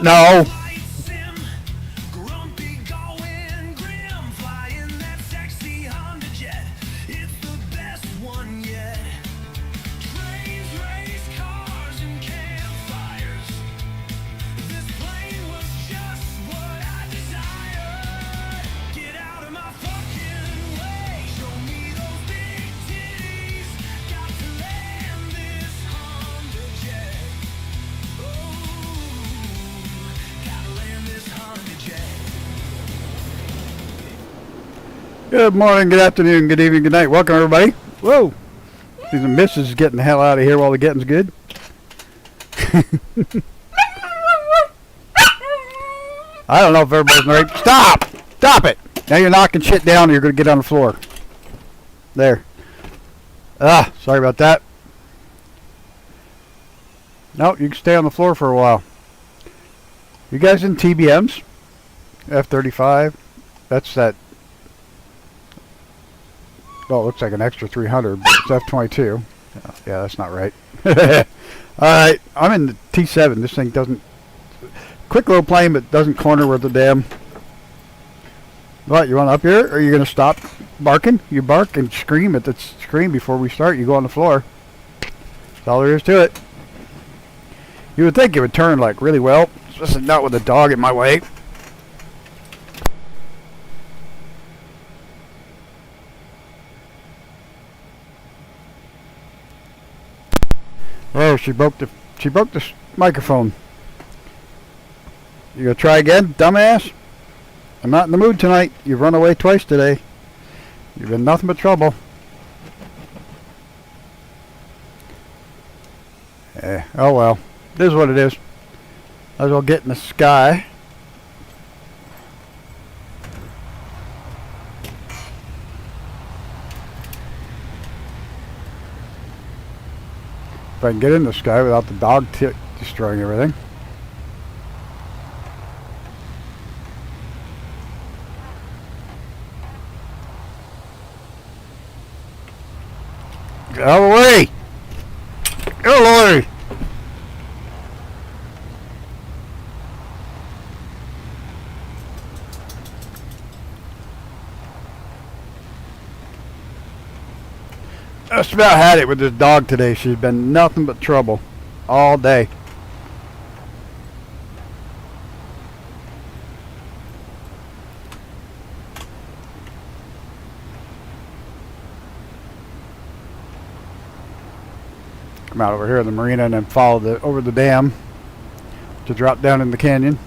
No. Good morning, good afternoon, good evening, good night. Welcome, everybody. Whoa. These missus getting the hell out of here while the getting's good. I don't know if everybody's right. Stop! Stop it! Now you're knocking shit down and you're going to get on the floor. There. Sorry about that. No, you can stay on the floor for a while. You guys in TBMs? F-35? That's that. Well, it looks like an extra 300, but it's F-22. Yeah, that's not right. Alright, I'm in the T-7. This thing doesn't... Quick little plane, but doesn't corner with the damn... What, you want up here? Or are you going to stop barking? You bark and scream at the screen before we start. You go on the floor. That's all there is to it. You would think it would turn, like, really well. Especially not with a dog in my way. Oh, she broke the microphone. You gonna try again, dumbass? I'm not in the mood tonight. You've run away twice today. You've been nothing but trouble. Oh well. This is what it is. Might as well get in the sky. If I can get in the sky without the dog destroying everything. Get out of the way! Get out of the way! Just about had it with this dog today. She's been nothing but trouble all day. Come out over here in the marina and then follow over the dam to drop down in the canyon.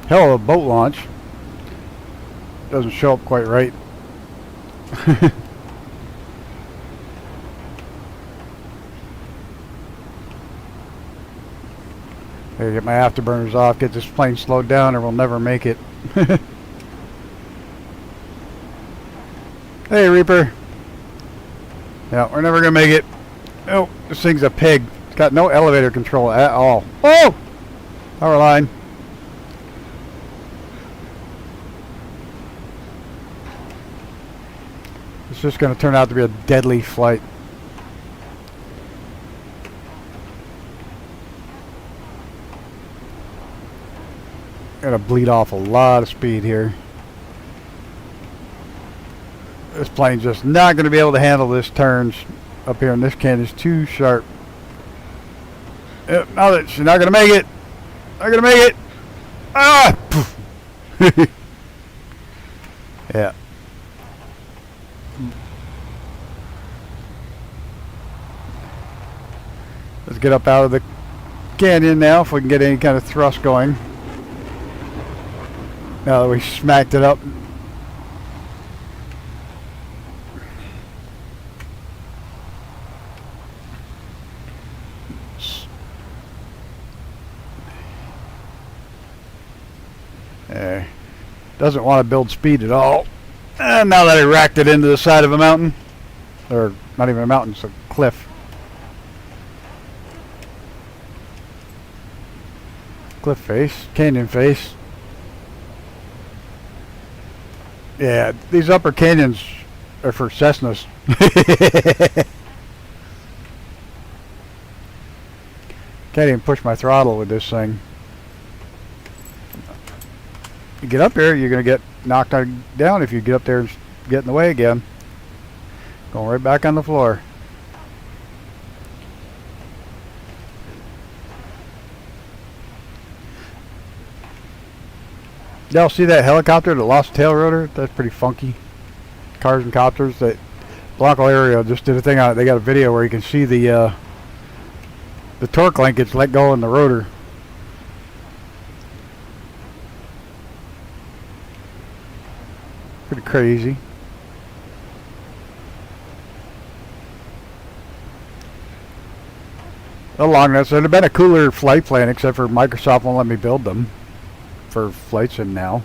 Hell of a boat launch. Doesn't show up quite right. Gotta get my afterburners off, get this plane slowed down or we'll never make it. Hey Reaper. Yeah, we're never gonna make it. Oh, this thing's a pig. It's got no elevator control at all. Oh! Power line. It's just going to turn out to be a deadly flight. Gonna bleed off a lot of speed here. This plane's just not going to be able to handle this turns up here in this canyon. It's too sharp. Yep, now that she's not going to make it. Not going to make it. Ah! Yeah. Let's get up out of the canyon now if we can get any kind of thrust going. Now that we smacked it up. Doesn't want to build speed at all. And now that I racked it into the side of a mountain, or not even a mountain, it's a cliff. Cliff face, canyon face. Yeah, these upper canyons are for Cessnas Can't even push my throttle with this thing. You get up here, you're going to get knocked down if you get up there and get in the way again. Going right back on the floor. Y'all see that helicopter that lost the tail rotor? That's pretty funky. Cars and copters. That Blanco area just did a thing on it. They got a video where you can see the torque linkage let go in the rotor. Pretty crazy. Along this, there'd have been a cooler flight plan, except for Microsoft won't let me build them for flight sim now.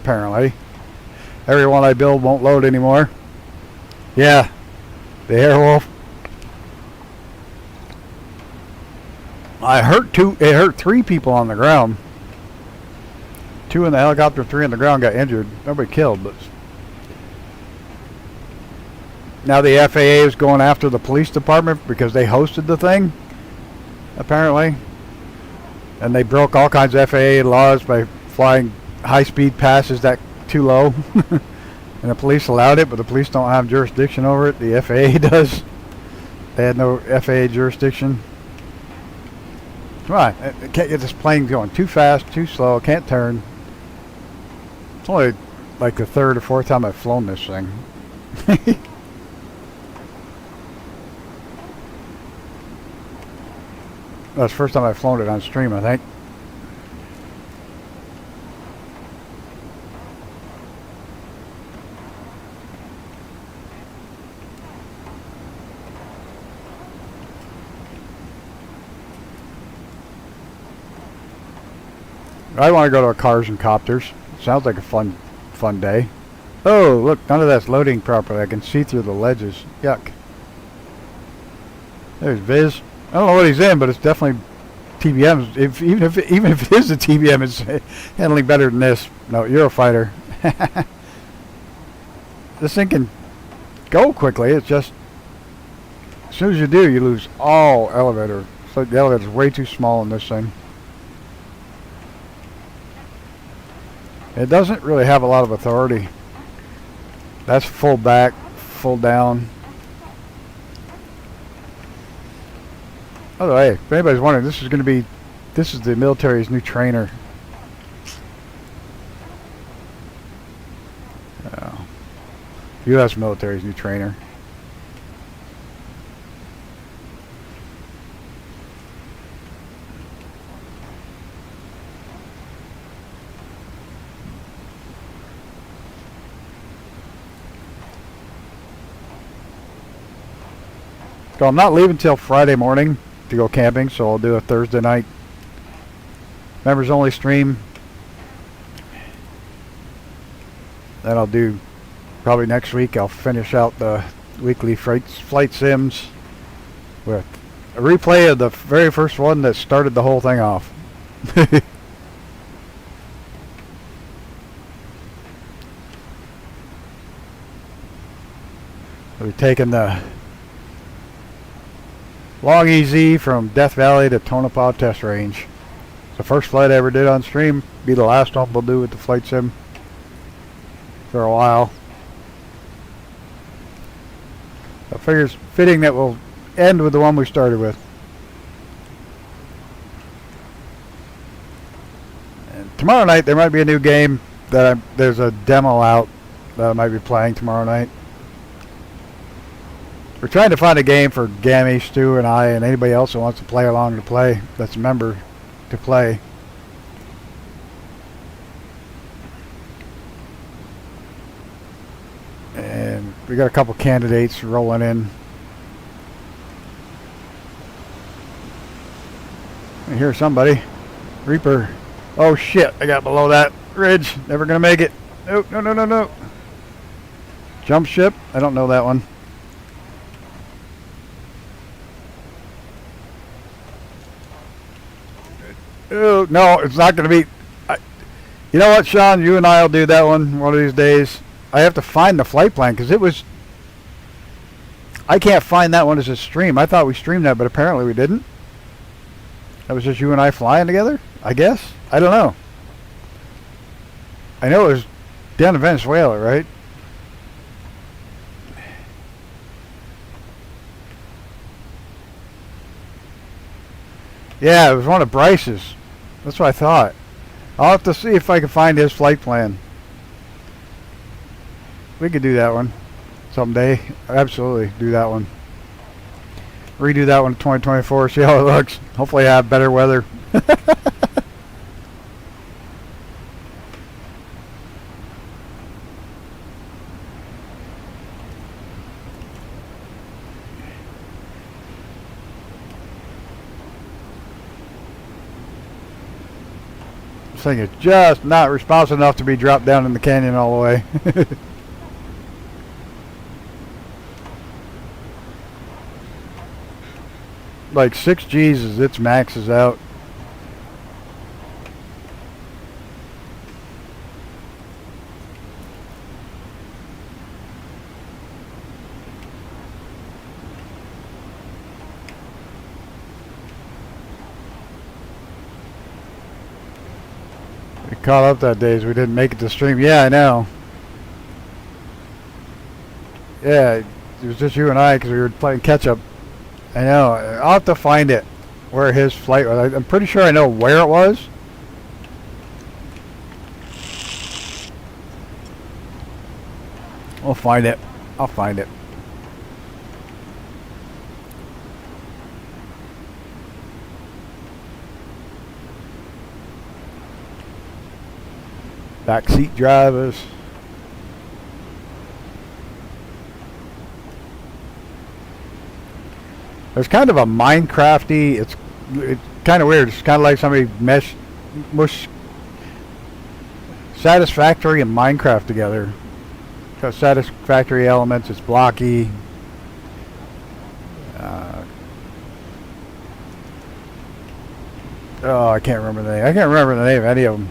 Apparently, every one I build won't load anymore. Yeah, the Airwolf. It hurt 3 people on the ground. 2 in the helicopter, 3 on the ground got injured. Nobody killed, but now the FAA is going after the police department because they hosted the thing, apparently. And they broke all kinds of FAA laws by flying high-speed passes that too low. And the police allowed it, but the police don't have jurisdiction over it. The FAA does. They had no FAA jurisdiction. Come on, I can't get this plane going too fast, too slow, can't turn. It's only like the 3rd or 4th time I've flown this thing. That's the first time I've flown it on stream, I think. I want to go to a Cars and Copters. Sounds like a fun day. Oh, look, none of that's loading properly. I can see through the ledges. Yuck. There's Viz. I don't know what he's in, but it's definitely TBM. Even if it is a TBM, it's handling better than this. No, Eurofighter. This thing can go quickly. It's just as soon as you do, you lose all elevator. So the elevator's way too small in this thing. It doesn't really have a lot of authority. That's full back, full down. By the way, if anybody's wondering, this is the military's new trainer. U.S. military's new trainer. So I'm not leaving till Friday morning to go camping, so I'll do a Thursday night members only stream. Then I'll do probably next week. I'll finish out the weekly flight sims with a replay of the very first one that started the whole thing off. We're taking the Long EZ from Death Valley to Tonopah Test Range. It's the first flight I ever did on stream. Be the last one we'll do with the flight sim for a while. So I figure it's fitting that we'll end with the one we started with. And tomorrow night there might be a new game that there's a demo out that I might be playing tomorrow night. We're trying to find a game for Gammy, Stu, and I, and anybody else who wants to play along to play, that's a member to play. And we got a couple candidates rolling in. I hear somebody. Reaper. Oh shit, I got below that ridge. Never gonna make it. Nope, no. Jump ship? I don't know that one. Oh, no, it's not going to be... you know what, Sean? You and I will do that one of these days. I have to find the flight plan because it was I can't find that one as a stream. I thought we streamed that, but apparently we didn't. That was just you and I flying together, I guess. I don't know. I know it was down in Venezuela, right? Yeah, it was one of Bryce's. That's what I thought. I'll have to see if I can find his flight plan. We could do that one someday. Absolutely do that one. Redo that one in 2024. See how it looks. Hopefully I have better weather. This thing is just not responsive enough to be dropped down in the canyon all the way. Like 6 G's as its max is out. We caught up that day as we didn't make it to stream. Yeah, I know. Yeah, it was just you and I because we were playing catch up. I know. I'll have to find it where his flight was. I'm pretty sure I know where it was. We'll find it. I'll find it. Backseat drivers. There's kind of a Minecrafty. It's kind of weird. It's kind of like somebody mush Satisfactory and Minecraft together. Got Satisfactory elements. It's blocky. Oh, I can't remember the name. I can't remember the name of any of them.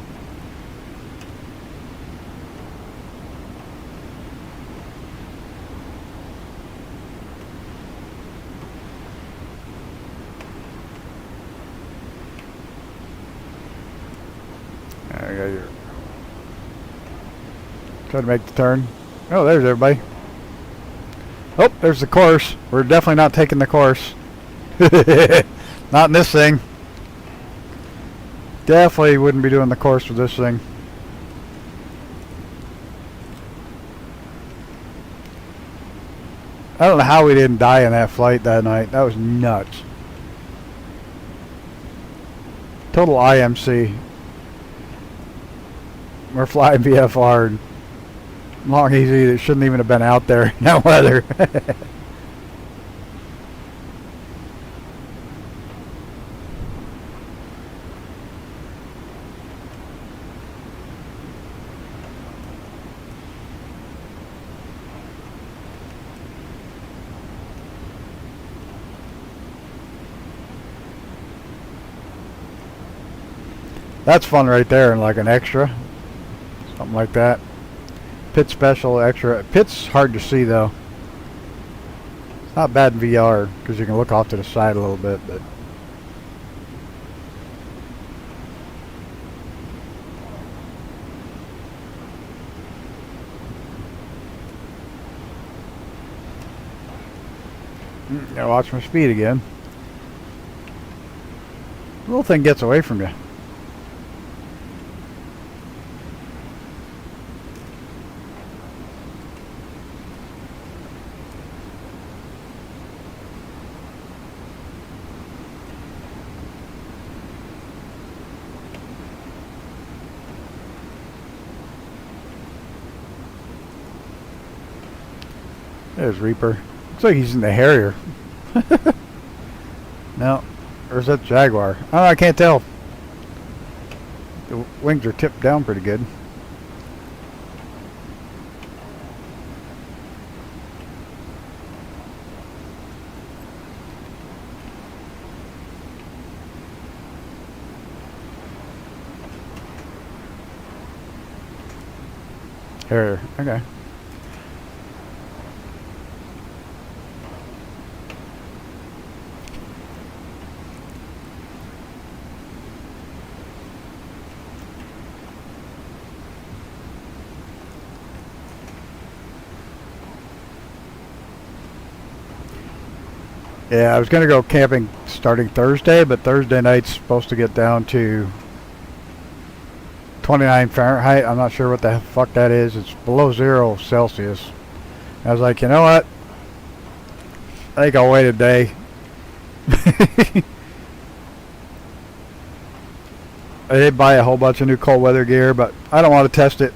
I got your. Try to make the turn. Oh, there's everybody. Oh, there's the course. We're definitely not taking the course. Not in this thing. Definitely wouldn't be doing the course with this thing. I don't know how we didn't die in that flight that night. That was nuts. Total IMC. We're flying VFR. Long easy. It shouldn't even have been out there in that weather. That's fun right there, and like an extra. Something like that. Pit special, extra. Pit's hard to see though. It's not bad in VR because you can look off to the side a little bit, but gotta watch my speed again. The little thing gets away from you. There's Reaper. Looks like he's in the Harrier. No. Or is that Jaguar? Oh, I can't tell. The wings are tipped down pretty good. Harrier. Okay. Yeah, I was going to go camping starting Thursday, but Thursday night's supposed to get down to 29 Fahrenheit. I'm not sure what the fuck that is. It's below 0 Celsius. I was like, you know what? I think I'll wait a day. I did buy a whole bunch of new cold weather gear, but I don't want to test it.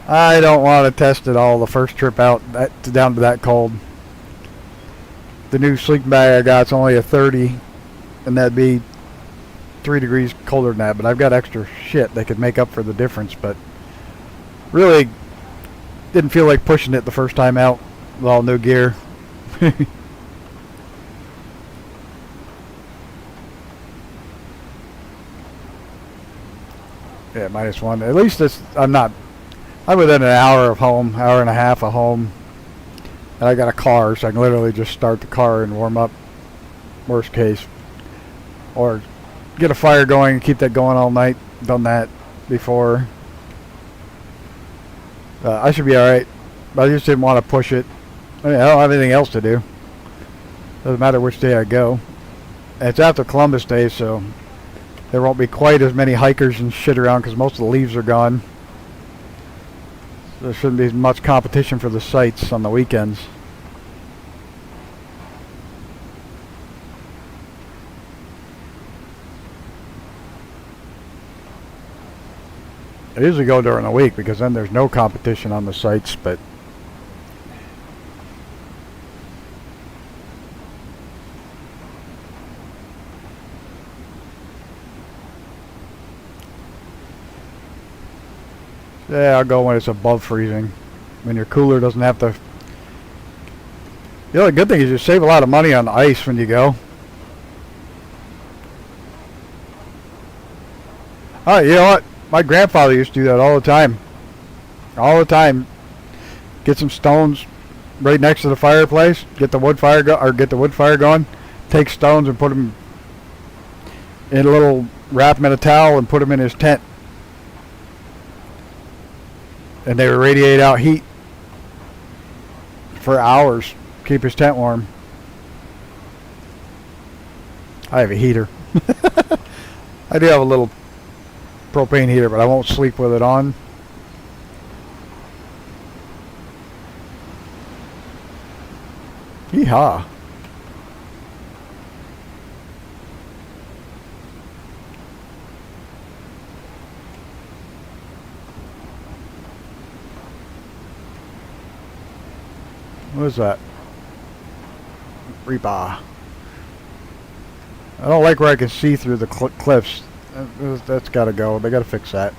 I don't want to test it all the first trip out down to that cold. The new sleeping bag I got's only a 30, and that'd be 3 degrees colder than that, but I've got extra shit that could make up for the difference, but really didn't feel like pushing it the first time out with all new gear. Yeah, -1. At least I'm within an hour of home, hour and a half of home. And I got a car, so I can literally just start the car and warm up, worst case. Or get a fire going and keep that going all night. Done that before. I should be alright. But I just didn't want to push it. I mean, I don't have anything else to do. Doesn't matter which day I go. And it's after Columbus Day, so there won't be quite as many hikers and shit around because most of the leaves are gone. So there shouldn't be much competition for the sites on the weekends. I usually go during the week because then there's no competition on the sites, but yeah, I'll go when it's above freezing. When your cooler doesn't have to. The only good thing is you save a lot of money on ice when you go. Oh, you know what? My grandfather used to do that all the time. All the time. Get some stones right next to the fireplace. Get the wood fire going. Take stones and put them in a little, wrap them in a towel and put them in his tent. And they would radiate out heat for hours. Keep his tent warm. I have a heater. I do have a little propane heater, but I won't sleep with it on. Yeehaw. What is that? Rebar. I don't like where I can see through the cliffs. That's got to go. They got to fix that.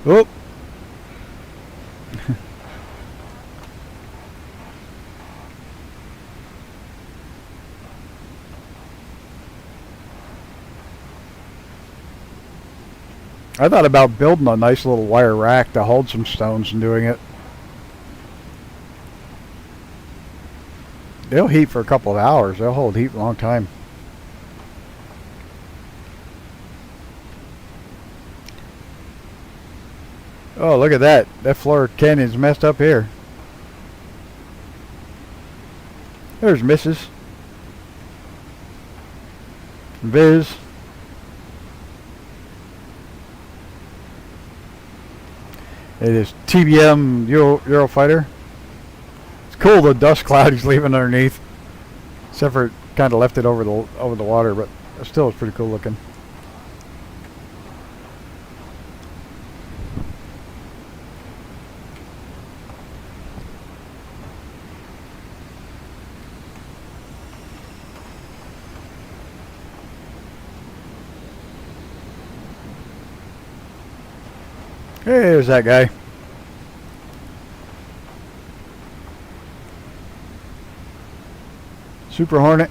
Oh. I thought about building a nice little wire rack to hold some stones and doing it. They'll heat for a couple of hours. They'll hold heat for a long time. Oh, look at that. That floor canyon's messed up here. There's Mrs. Viz. It is TBM Eurofighter. It's cool the dust cloud he's leaving underneath. Except for it kind of left it over the water, but still it's pretty cool looking. Hey, there's that guy. Super Hornet.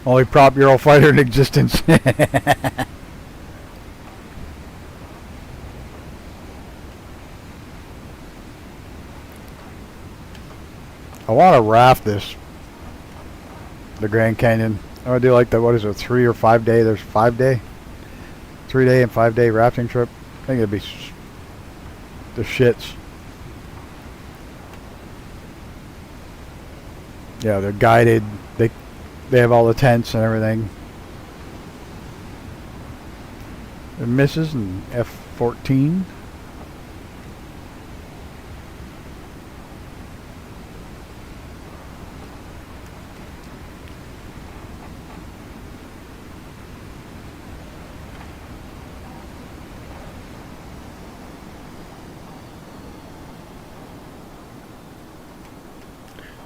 Only prop Eurofighter in existence. I want to raft this, the Grand Canyon. I want to do like the, what is it, 3 or 5 day? There's 5 day, 3 day and 5 day rafting trip. I think it'd be the shits. Yeah, they're guided. They have all the tents and everything. The misses and F-14.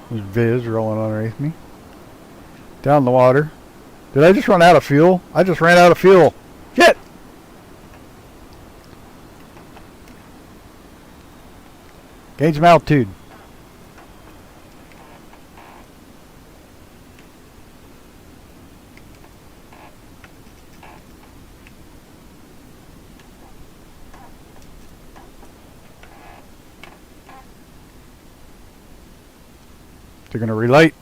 There's Viz rolling underneath me. Down the water. Did I just run out of fuel? I just ran out of fuel. Shit! Gauge some altitude. They're going to relight.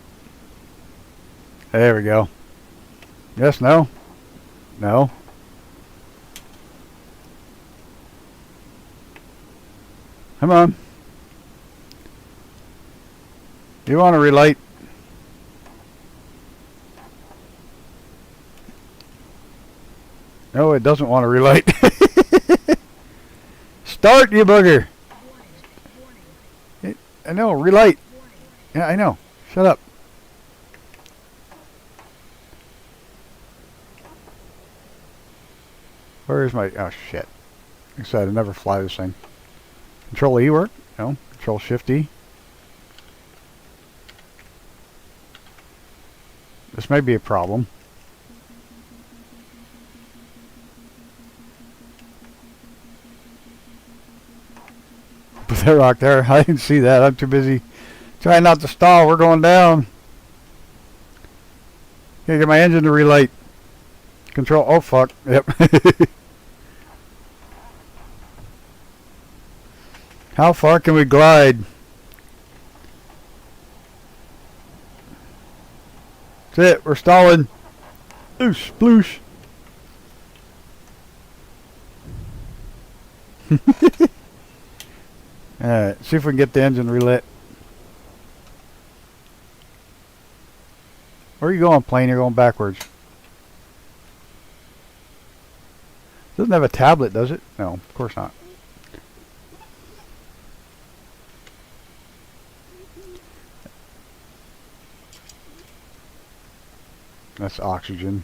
There we go. Yes, no? No. Come on. You want to relight? No, it doesn't want to relight. Start, you booger. I know, relight. Yeah, I know. Shut up. Where is my... Oh, shit. Like I said, I never fly this thing. Control E work? No. Control Shift E. This may be a problem. Put that rock there. I didn't see that. I'm too busy trying not to stall. We're going down. Gotta get my engine to relight. Control. Oh, fuck. Yep. How far can we glide? That's it. We're stalling. Sploosh, sploosh. Alright, see if we can get the engine relit. Where are you going, plane? You're going backwards. Doesn't have a tablet, does it? No, of course not. That's oxygen.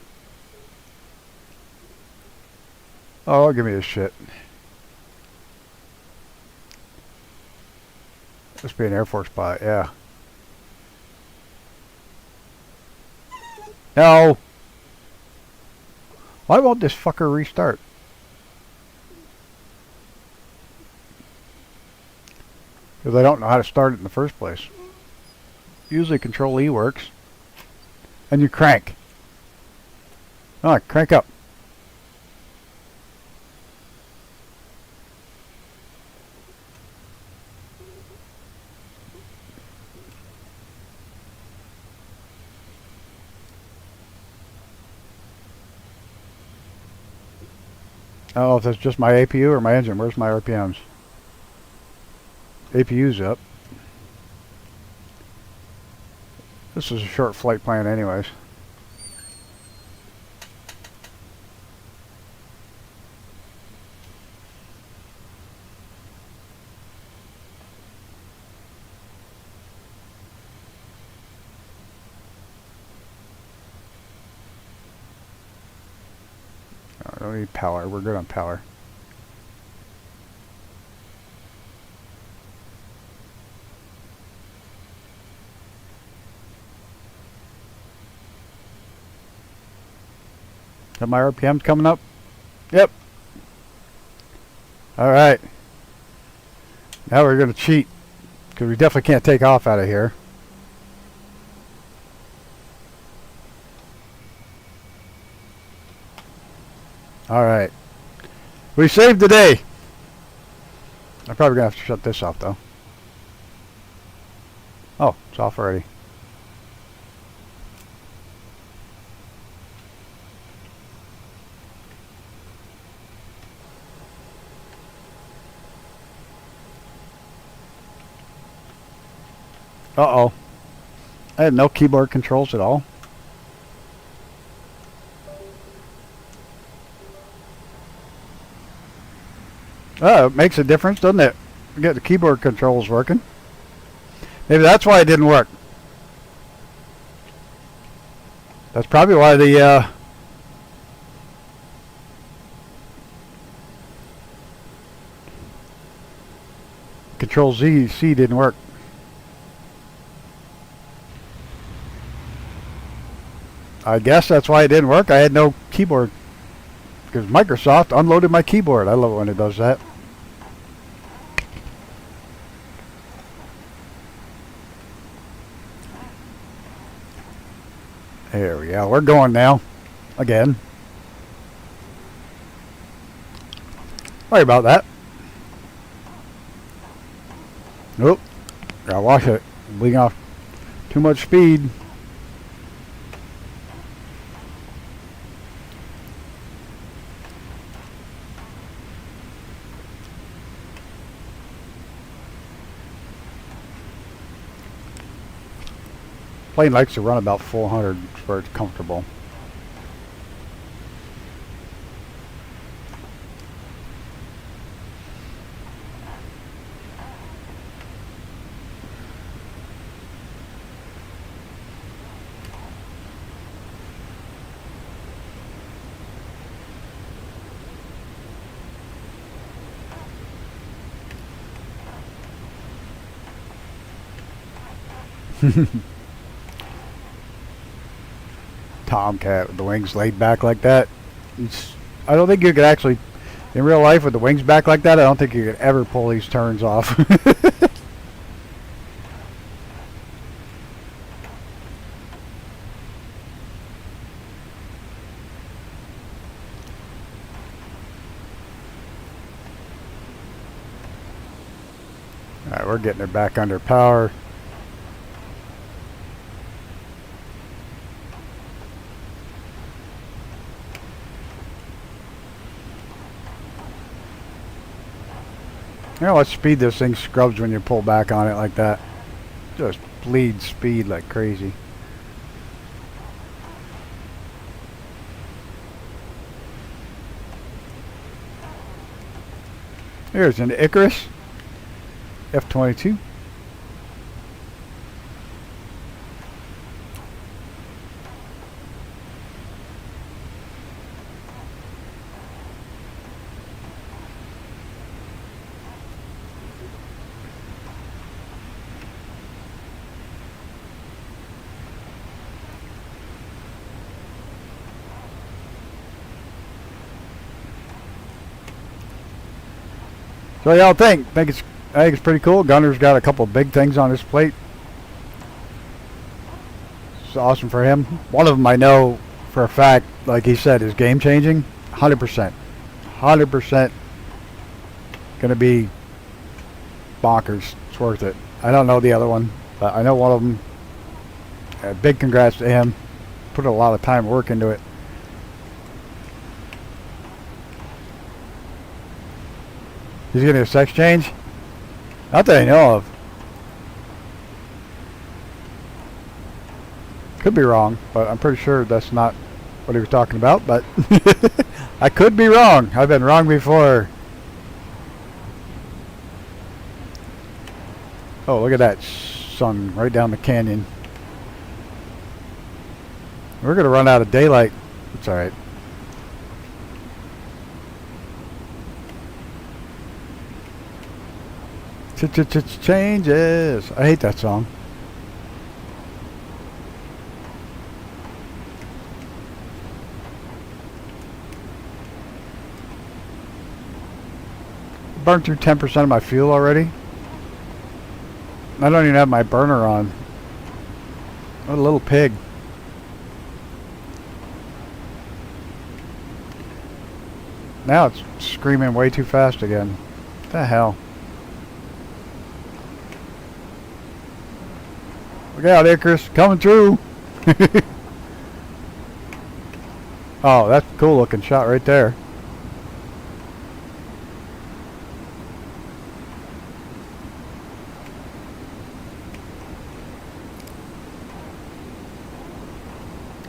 Oh, give me this shit. Must be an Air Force pilot, yeah. No! Why won't this fucker restart? Because I don't know how to start it in the first place. Usually Control E works. And you crank. Oh, crank up. I don't know if that's just my APU or my engine. Where's my RPMs? APU's up. This is a short flight plan anyways. I don't need power. We're good on power. Have my RPM coming up? Yep. Alright. Now we're going to cheat. Because we definitely can't take off out of here. Alright. We saved the day. I'm probably going to have to shut this off, though. Oh, it's off already. Uh-oh. I had no keyboard controls at all. Oh, it makes a difference, doesn't it? You get the keyboard controls working. Maybe that's why it didn't work. That's probably why the Control C didn't work. I guess that's why it didn't work. I had no keyboard. Because Microsoft unloaded my keyboard. I love it when it does that. There we go. We're going now. Again. Sorry about that. Nope. Gotta watch it. Bleeding off too much speed. Plane likes to run about 400 where it's comfortable. Tomcat with the wings laid back like that. I don't think you could actually, in real life with the wings back like that, I don't think you could ever pull these turns off. Alright, we're getting her back under power. You know what speed this thing scrubs when you pull back on it like that? Just bleeds speed like crazy. Here's an Icarus F-22. So y'all think? I think it's pretty cool. Gunner's got a couple big things on his plate. It's awesome for him. One of them I know for a fact, like he said, is game changing. 100%. 100% gonna be bonkers. It's worth it. I don't know the other one, but I know one of them. Big congrats to him. Put a lot of time and work into it. He's getting a sex change? Not that I know of. Could be wrong, but I'm pretty sure that's not what he was talking about, but I could be wrong. I've been wrong before. Oh, look at that sun right down the canyon. We're going to run out of daylight. It's alright. Changes. I hate that song. Burned through 10% of my fuel already. I don't even have my burner on. What a little pig. Now it's screaming way too fast again. What the hell? Look out, Icarus. Coming through. Oh, that's a cool looking shot right there.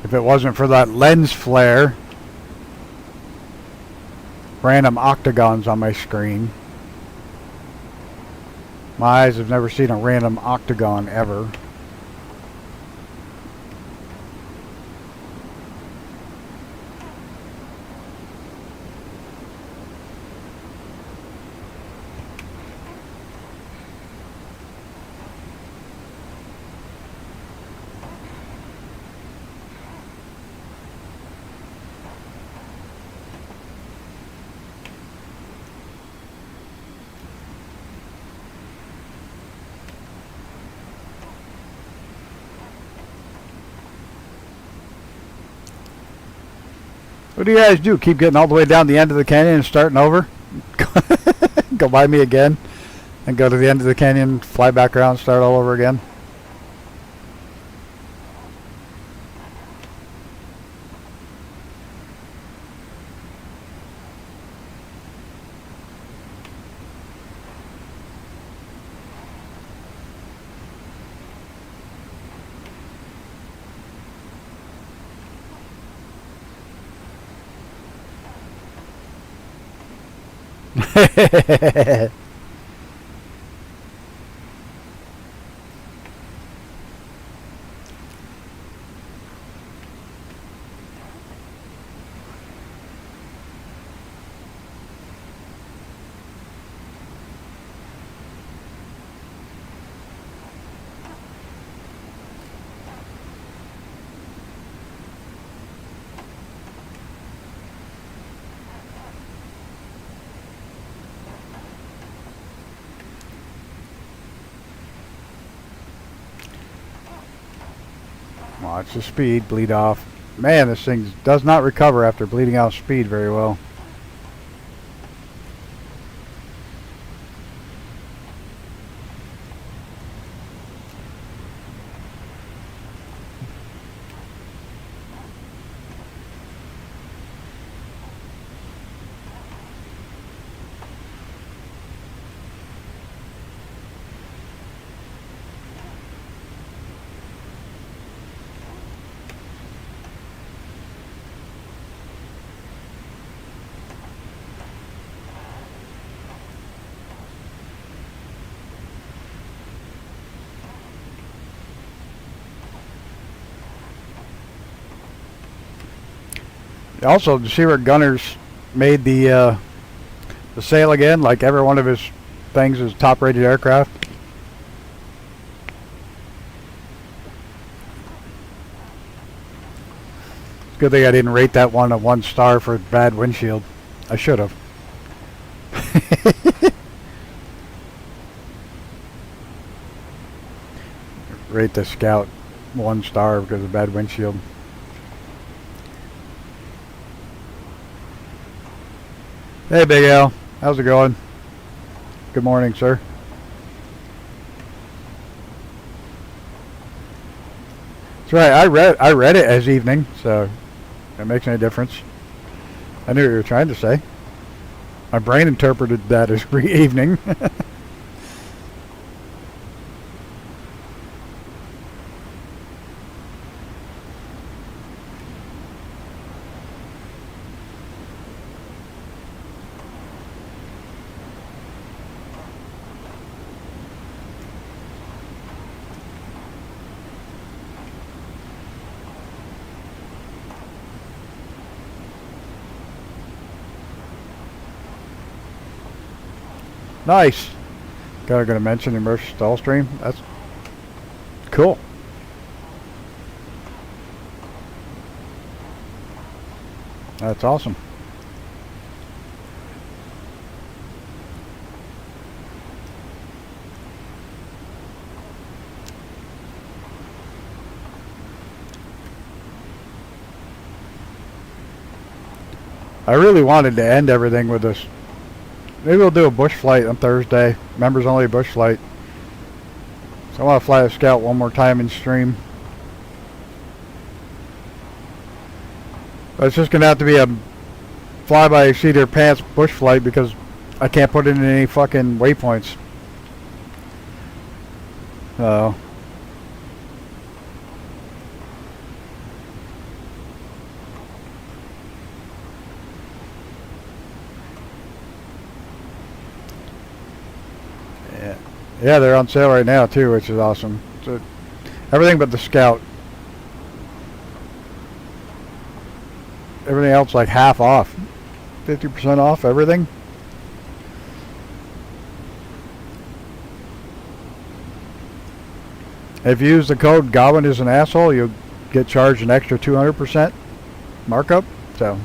If it wasn't for that lens flare, random octagons on my screen. My eyes have never seen a random octagon ever. What do you guys do? Keep getting all the way down the end of the canyon and starting over? Go by me again and go to the end of the canyon, fly back around, start all over again? Watch the speed bleed off. Man, this thing does not recover after bleeding out speed very well. Also, to see where Gunners made the sale again, like every one of his things is top-rated aircraft. Good thing I didn't rate that one a 1 star for bad windshield. I should have. Rate the Scout 1 star because of bad windshield. Hey, Big Al. How's it going? Good morning, sir. That's right. I read it as evening, so if it makes any difference. I knew what you were trying to say. My brain interpreted that as evening. Nice. Going to mention immerse stall stream. That's cool. That's awesome. I really wanted to end everything with this. Maybe we'll do a bush flight on Thursday. Members only bush flight. So I want to fly a Scout one more time in stream. But it's just going to have to be a fly by seat of your pants bush flight because I can't put it in any fucking waypoints. So. Yeah, they're on sale right now too, which is awesome. So, everything but the Scout. Everything else like half off. 50% off everything. If you use the code Goblin is an asshole, you'll get charged an extra 200% markup. So.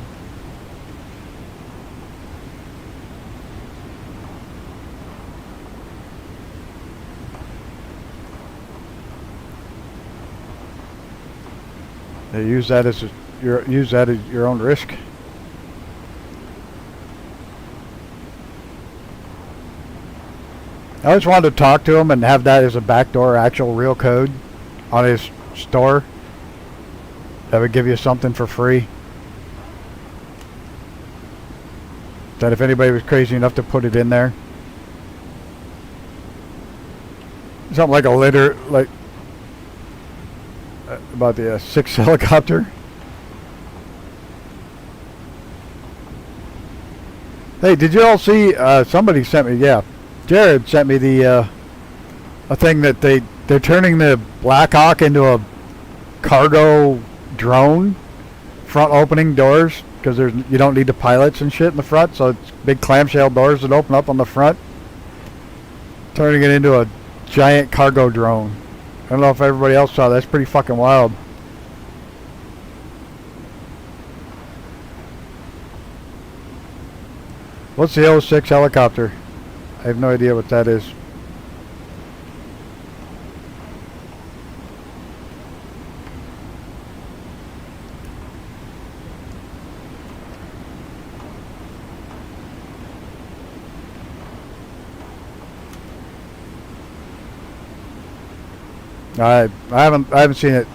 Use that as your own risk. I always wanted to talk to him and have that as a backdoor actual real code on his store. That would give you something for free. That if anybody was crazy enough to put it in there. Something like a litter, like about the 6 helicopter. Hey, did you all see? Somebody sent me. Yeah, Jared sent me the a thing that they're turning the Black Hawk into a cargo drone, front opening doors because you don't need the pilots and shit in the front, so it's big clamshell doors that open up on the front, turning it into a giant cargo drone. I don't know if everybody else saw that. That's pretty fucking wild. What's the 06 helicopter? I have no idea what that is. I haven't seen it,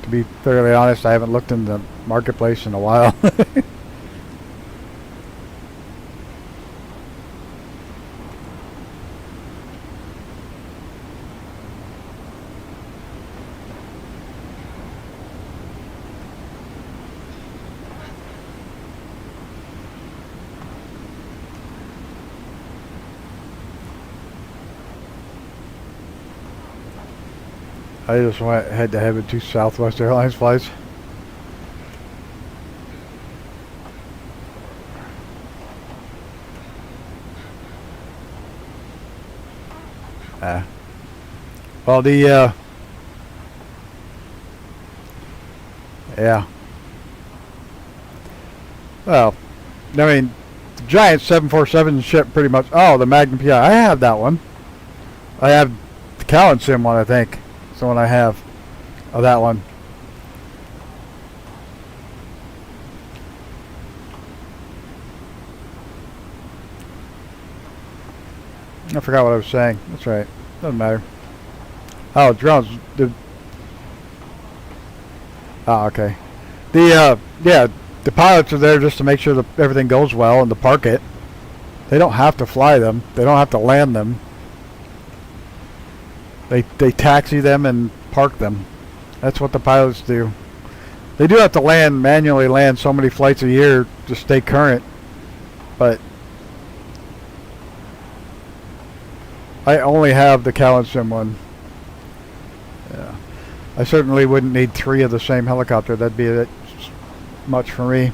to be fairly honest. I haven't looked in the marketplace in a while. I just went head to head with 2 Southwest Airlines flights. Well, yeah. Well, I mean, the giant 747 ship pretty much. Oh, the Magnum PI. I have that one. I have the Cowan Sim one, I think. That's the one I have. Oh, that one. I forgot what I was saying. That's right. Doesn't matter. Oh, drones. Oh, okay. Yeah, the pilots are there just to make sure that everything goes well and to park it. They don't have to fly them. They don't have to land them. They taxi them and park them. That's what the pilots do. They do have to manually land so many flights a year to stay current, but I only have the Callinson one. Yeah. I certainly wouldn't need 3 of the same helicopter. That'd be a bit much for me.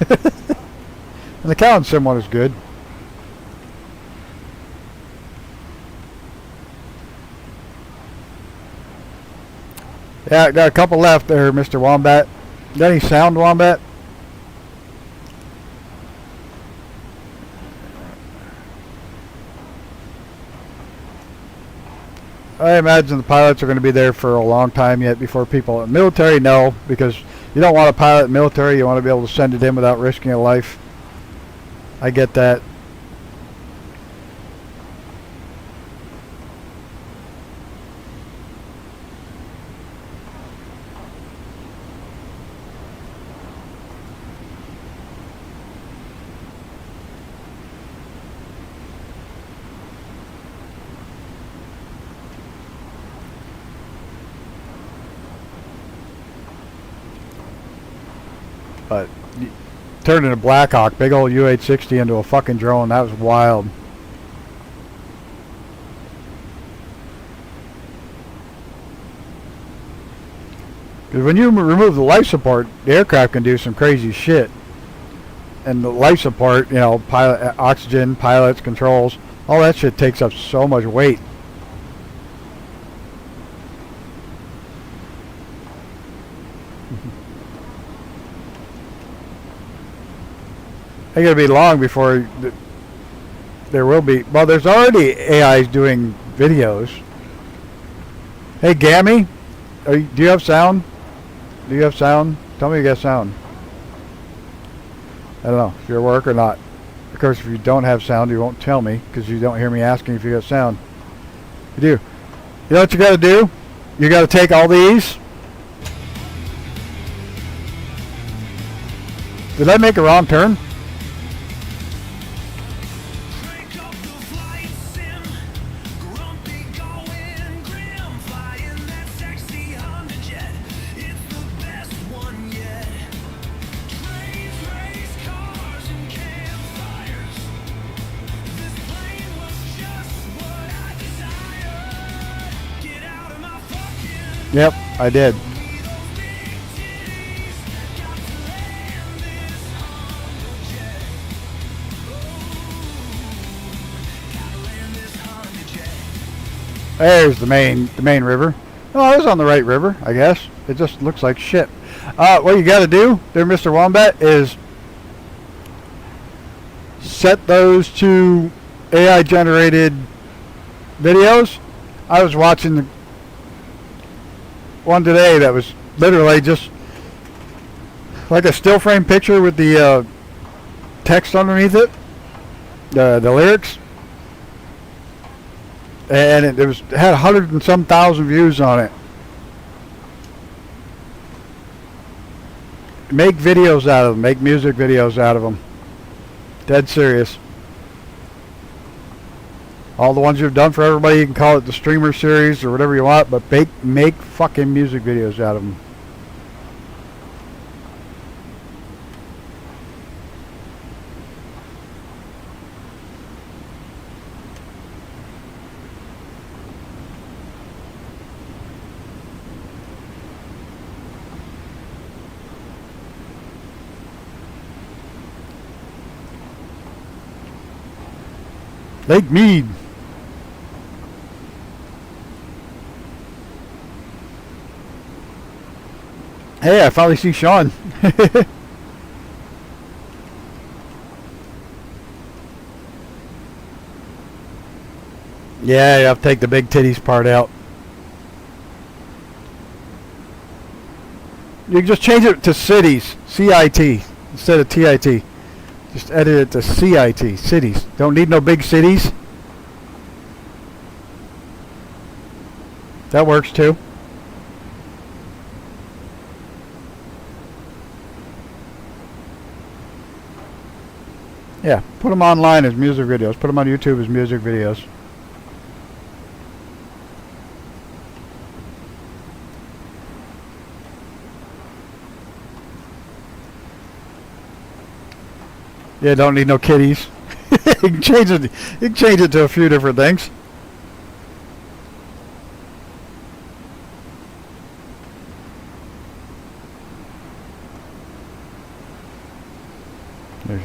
And the Callinson one is good. Yeah, I got a couple left there, Mr. Wombat. Got any sound, Wombat? I imagine the pilots are going to be there for a long time yet before people. Military, no, because you don't want a pilot in military. You want to be able to send it in without risking a life. I get that. But turning a Blackhawk, big old U-860 into a fucking drone, that was wild. Because when you remove the life support, the aircraft can do some crazy shit. And the life support, you know, pilot, oxygen, pilots, controls, all that shit takes up so much weight. It's going to be long before there will be. Well, there's already AIs doing videos. Hey, Gammy, do you have sound? Do you have sound? Tell me you got sound. I don't know if you're at work or not. Of course, if you don't have sound, you won't tell me because you don't hear me asking if you got sound. You do. You know what you got to do? You got to take all these. Did I make a wrong turn? Yep, I did. There's the main river. Oh, I was on the right river, I guess. It just looks like shit. What you got to do there, Mr. Wombat, is set those to AI generated videos. I was watching the one today that was literally just like a still frame picture with the text underneath it, the lyrics, and it had 100 and some thousand views on it. Make videos out of them. Make music videos out of them. Dead serious. All the ones you've done for everybody, you can call it the streamer series or whatever you want, but make fucking music videos out of them. Lake Mead. Hey, I finally see Sean. Yeah, you have to take the big titties part out. You can just change it to cities, C-I-T, instead of T-I-T. Just edit it to C-I-T, cities. Don't need no big cities. That works too. Yeah, put them online as music videos. Put them on YouTube as music videos. Yeah, don't need no kitties. You can change it. You can change it to a few different things. There's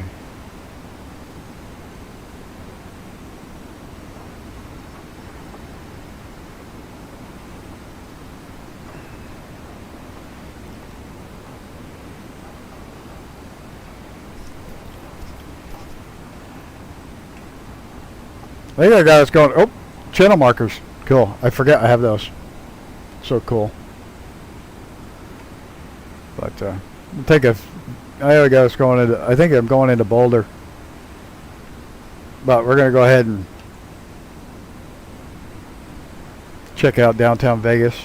I think I got us going. Oh, channel markers. Cool. I forget I have those. So cool. But we'll take a. I got us going into. I think I'm going into Boulder. But we're going to go ahead and check out downtown Vegas.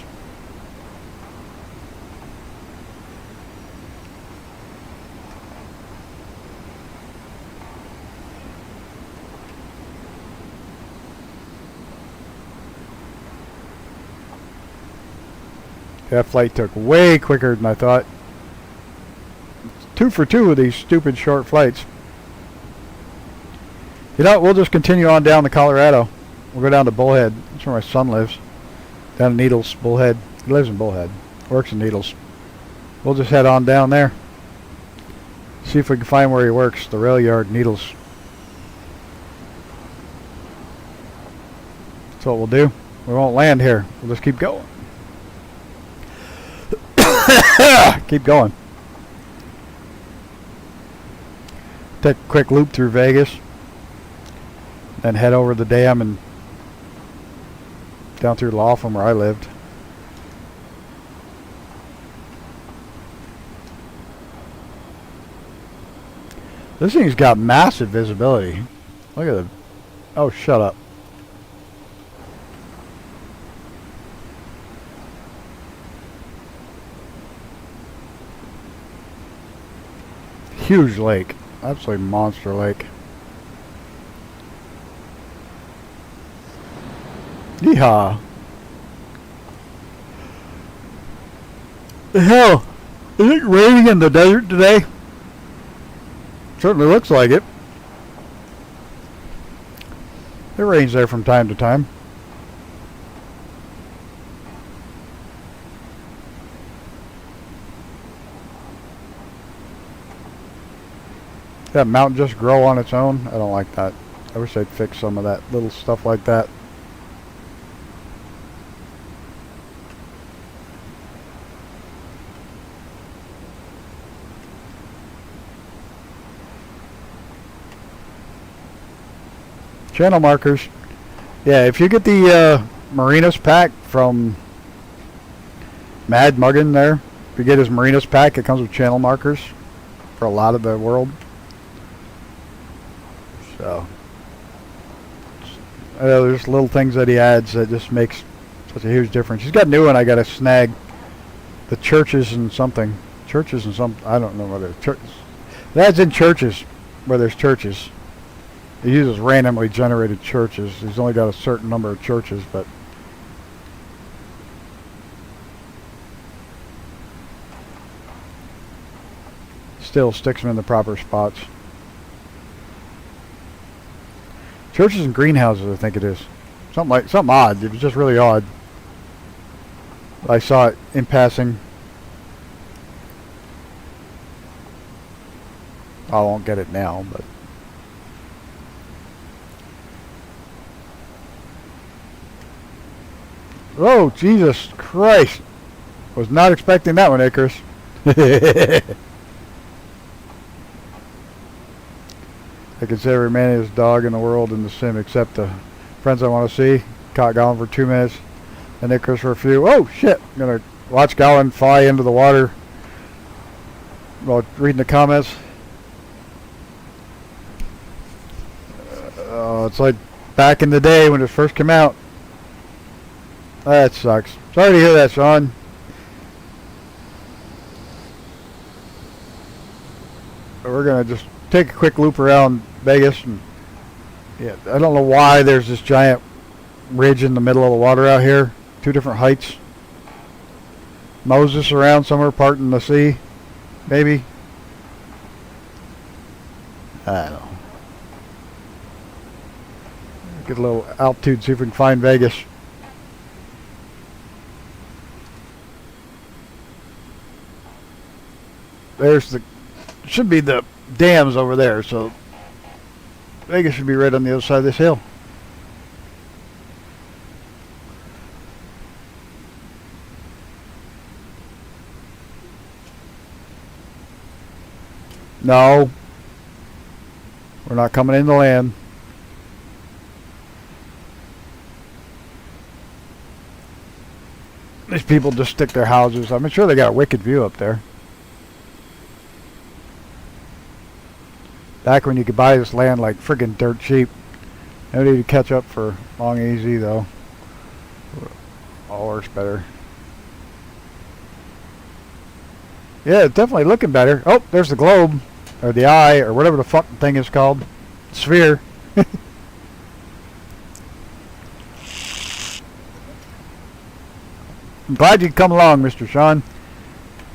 That flight took way quicker than I thought. 2 for 2 with these stupid short flights. You know, we'll just continue on down to Colorado. We'll go down to Bullhead. That's where my son lives. Down in Needles, Bullhead. He lives in Bullhead. Works in Needles. We'll just head on down there. See if we can find where he works. The rail yard, Needles. That's what we'll do. We won't land here. We'll just keep going. Keep going. Take a quick loop through Vegas. Then head over the dam and down through Laughlin where I lived. This thing's got massive visibility. Look at the... Oh, shut up. Huge lake. Absolutely monster lake. Yeehaw. The hell? Is it raining in the desert today? Certainly looks like it. It rains there from time to time. That mountain just grow on its own? I don't like that. I wish they'd fix some of that little stuff like that. Channel markers. Yeah, if you get the Marinas pack from Mad Muggin there, if you get his Marinas pack, it comes with channel markers for a lot of the world. So, there's little things that he adds that just makes such a huge difference. He's got a new one I got to snag. The churches and something. Churches and some, I don't know whether churches. That's in churches, where there's churches. He uses randomly generated churches. He's only got a certain number of churches, but still sticks them in the proper spots. Churches and greenhouses, I think it is. Something odd. It was just really odd. I saw it in passing. I won't get it now, but oh, Jesus Christ. Was not expecting that one, Icarus. I consider every man his dog in the world in the sim except the friends I want to see. Caught Gollum for 2 minutes and Icarus for a few. Oh, shit. I'm going to watch Gollum fly into the water while reading the comments. It's like back in the day when it first came out. That sucks. Sorry to hear that, Sean. We're going to just take a quick loop around Vegas. And yeah, I don't know why there's this giant ridge in the middle of the water out here. 2 different heights. Moses around somewhere parting the sea. Maybe. I don't know. Get a little altitude, see if we can find Vegas. There's the, should be the dams over there, so Vegas should be right on the other side of this hill. No, we're not coming into land. These people just stick their houses. I'm sure they got a wicked view up there. Back when you could buy this land like friggin' dirt cheap. No need to catch up for long easy though. All works better. Yeah, it's definitely looking better. Oh, there's the globe. Or the eye, or whatever the fucking thing is called. Sphere. I'm glad you could come along, Mr. Sean.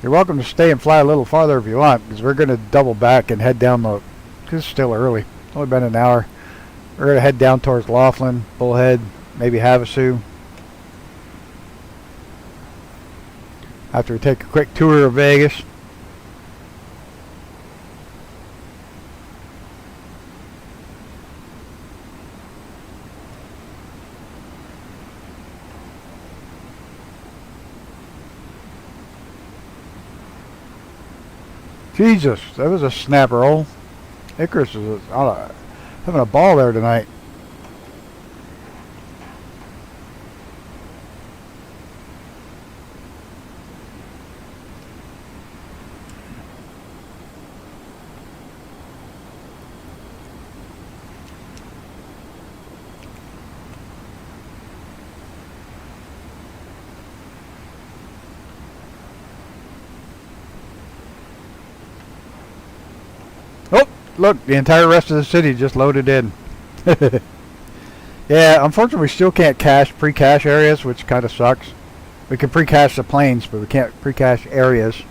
You're welcome to stay and fly a little farther if you want, because we're going to double back and head down the... Because it's still early. It's only been an hour. We're going to head down towards Laughlin, Bullhead, maybe Havasu. After we take a quick tour of Vegas. Jesus, that was a snap roll. Icarus is having a ball there tonight. Oh, look, the entire rest of the city just loaded in. Yeah, unfortunately we still can't pre-cache areas, which kind of sucks. We can pre-cache the planes, but we can't pre-cache areas.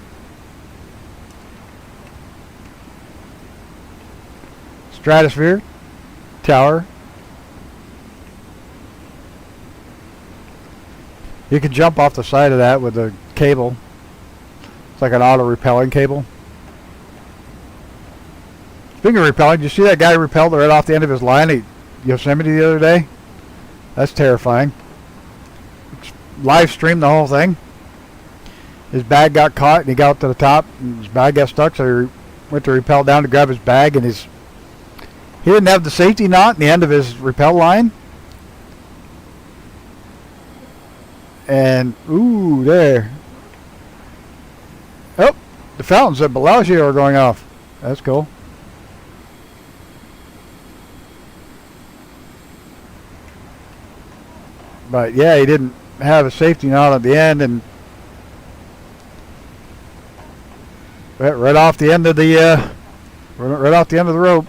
Stratosphere, tower. You can jump off the side of that with a cable. It's like an auto-repelling cable. Speaking of repelling, did you see that guy repelled right off the end of his line at Yosemite the other day? That's terrifying. Live streamed the whole thing. His bag got caught and he got up to the top and his bag got stuck, so he went to repel down to grab his bag, and he didn't have the safety knot in the end of his repel line. And ooh, there. Oh, the fountains at Bellagio are going off. That's cool. But yeah, he didn't have a safety knot at the end, and right off the end of the right off the end of the rope,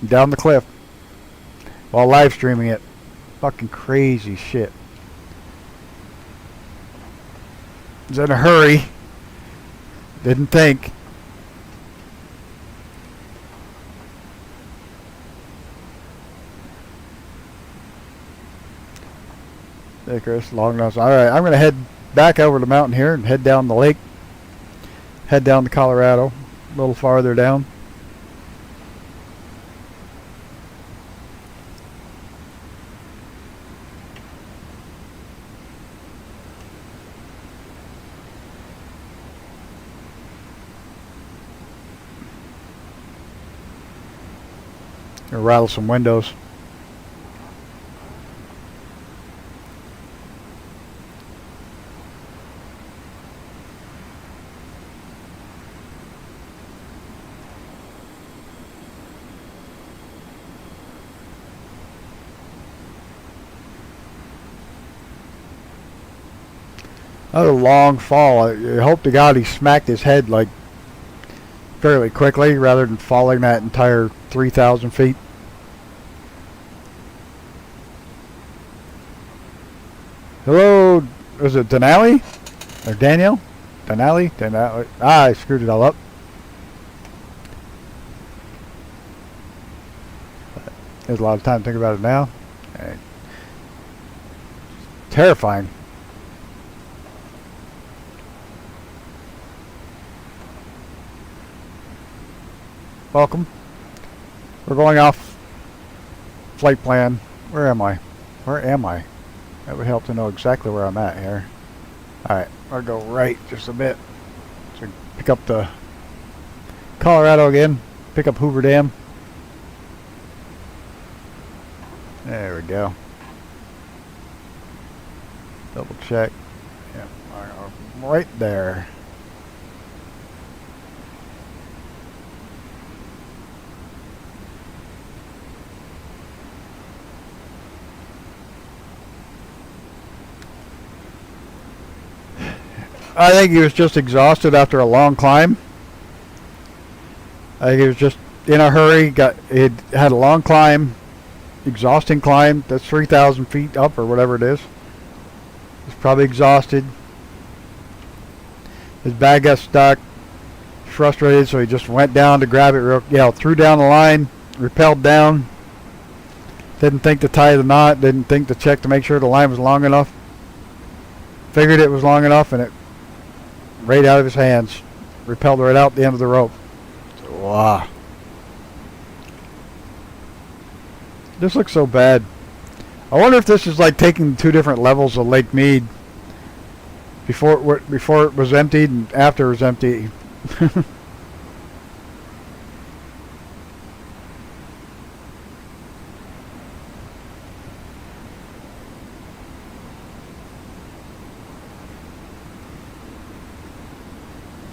down the cliff, while live streaming it. Fucking crazy shit. Was in a hurry. Didn't think. Icarus, long nose. Alright, I'm going to head back over the mountain here and head down the lake. Head down to Colorado. A little farther down. Gonna rattle some windows. Another long fall. I hope to God he smacked his head like fairly quickly rather than falling that entire 3,000 feet. Hello, was it Denali? Or Daniel? Denali? Ah, I screwed it all up. There's a lot of time to think about it now. Right. Terrifying. Welcome. We're going off flight plan. Where am I? Where am I? That would help to know exactly where I'm at here. Alright, I'll go right just a bit. So pick up the Colorado again. Pick up Hoover Dam. There we go. Double check. Yep, right there. I think he was just exhausted after a long climb. I think he was just in a hurry. He had a long climb, exhausting climb. That's 3,000 feet up or whatever it is. He's probably exhausted. His bag got stuck. Frustrated, so he just went down to grab it. Threw down the line, rappelled down. Didn't think to tie the knot. Didn't think to check to make sure the line was long enough. Figured it was long enough, and it right out of his hands. Rappelled right out the end of the rope. Wow. This looks so bad. I wonder if this is like taking 2 different levels of Lake Mead. Before it was emptied and after it was empty.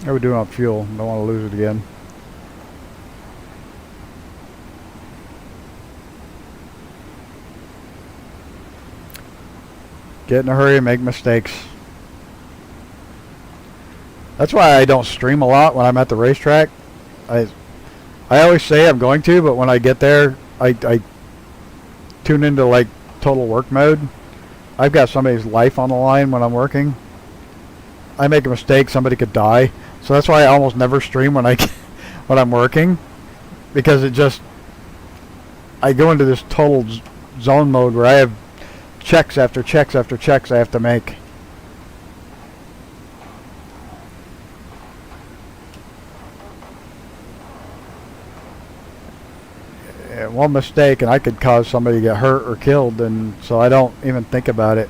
How are we doing on fuel? Don't want to lose it again. Get in a hurry and make mistakes. That's why I don't stream a lot when I'm at the racetrack. I always say I'm going to, but when I get there, I tune into like total work mode. I've got somebody's life on the line when I'm working. I make a mistake, somebody could die. So that's why I almost never stream when I'm working, because I go into this total zone mode where I have checks after checks after checks I have to make. One mistake and I could cause somebody to get hurt or killed, and so I don't even think about it.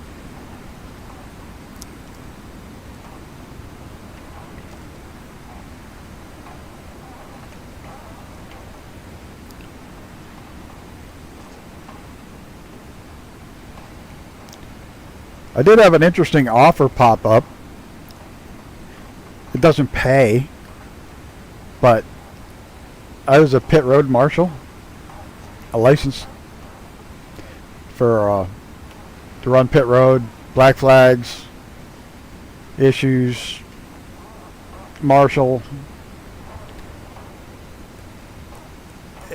I did have an interesting offer pop up. It doesn't pay, but I was a pit road marshal, a license for to run pit road, black flags, issues, marshal,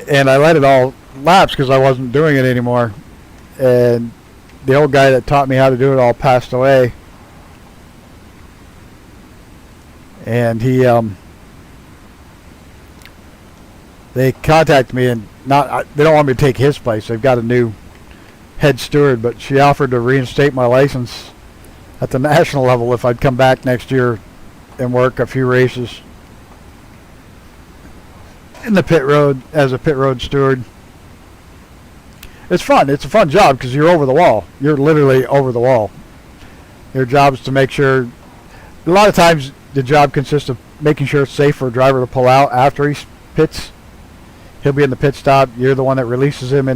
and I let it all lapse because I wasn't doing it anymore. And the old guy that taught me how to do it all passed away, and they contacted me, and they don't want me to take his place. They've got a new head steward, but she offered to reinstate my license at the national level if I'd come back next year and work a few races in the pit road as a pit road steward. It's fun. It's a fun job because you're over the wall. You're literally over the wall. Your job is to make sure. A lot of times the job consists of making sure it's safe for a driver to pull out after he pits. He'll be in the pit stop. You're the one that releases him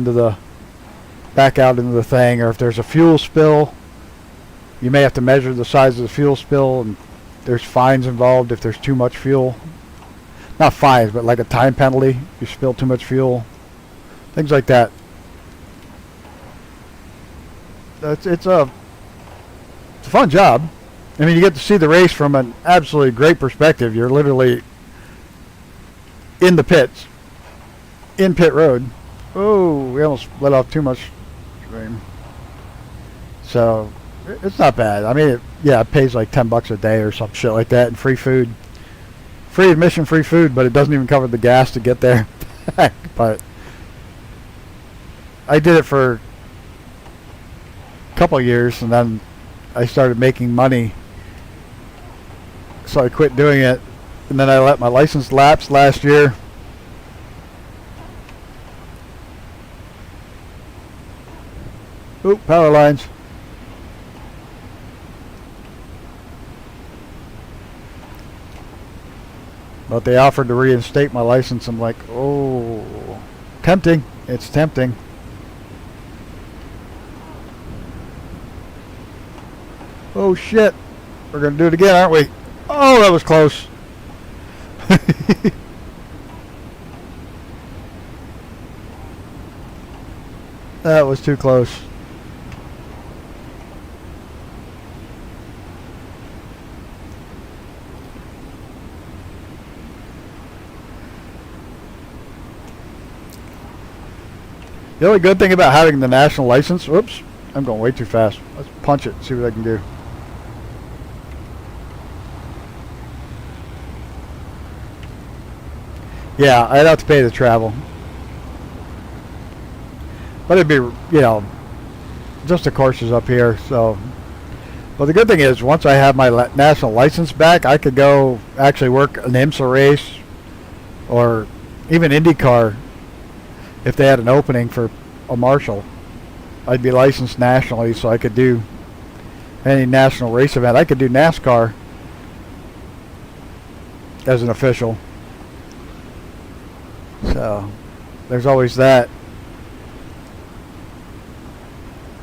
back out into the thing. Or if there's a fuel spill, you may have to measure the size of the fuel spill, and there's fines involved if there's too much fuel. Not fines, but like a time penalty if you spill too much fuel. Things like that. It's a fun job. I mean, you get to see the race from an absolutely great perspective. You're literally in the pits, in pit road. Oh, we almost let off too much stream. So it's not bad. I mean, it pays like $10 a day or some shit like that, and free food, free admission, free food, but it doesn't even cover the gas to get there. But I did it for couple of years, and then I started making money, so I quit doing it, and then I let my license lapse last year. Oop, power lines. But they offered to reinstate my license. I'm like, oh, tempting. It's tempting. Oh shit, we're gonna do it again, aren't we? Oh, that was close. That was too close. The only good thing about having the national license, whoops, I'm going way too fast. Let's punch it, see what I can do. Yeah, I'd have to pay to travel. But it'd be, you know, just the courses up here, so. But the good thing is, once I have my national license back, I could go actually work an IMSA race or even IndyCar if they had an opening for a marshal. I'd be licensed nationally, so I could do any national race event. I could do NASCAR as an official. So there's always that.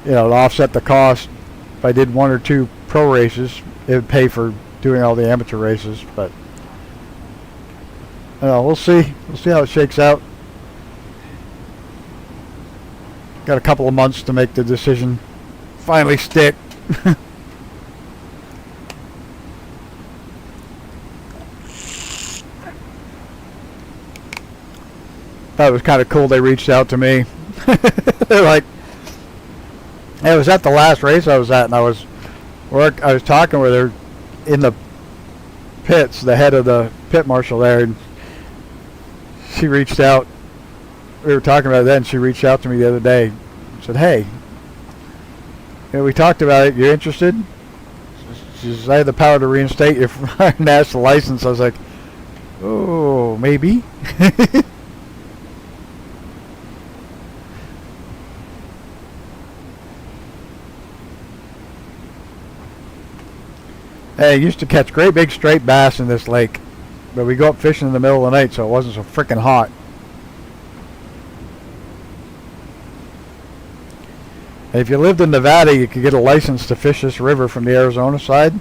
You know, to offset the cost, if I did 1 or 2 pro races, it would pay for doing all the amateur races. But you know, we'll see. We'll see how it shakes out. Got a couple of months to make the decision finally stick. That was kind of cool. They reached out to me. They're like, it was at the last race I was at, and I was talking with her in the pits, the head of the pit marshal there, and she reached out. We were talking about it then. She reached out to me the other day and said, hey, you know, we talked about it. You're interested? She says, I have the power to reinstate your national license. I was like, oh, maybe. Hey, I used to catch great big straight bass in this lake, but we go up fishing in the middle of the night, so it wasn't so freaking hot. If you lived in Nevada, you could get a license to fish this river from the Arizona side,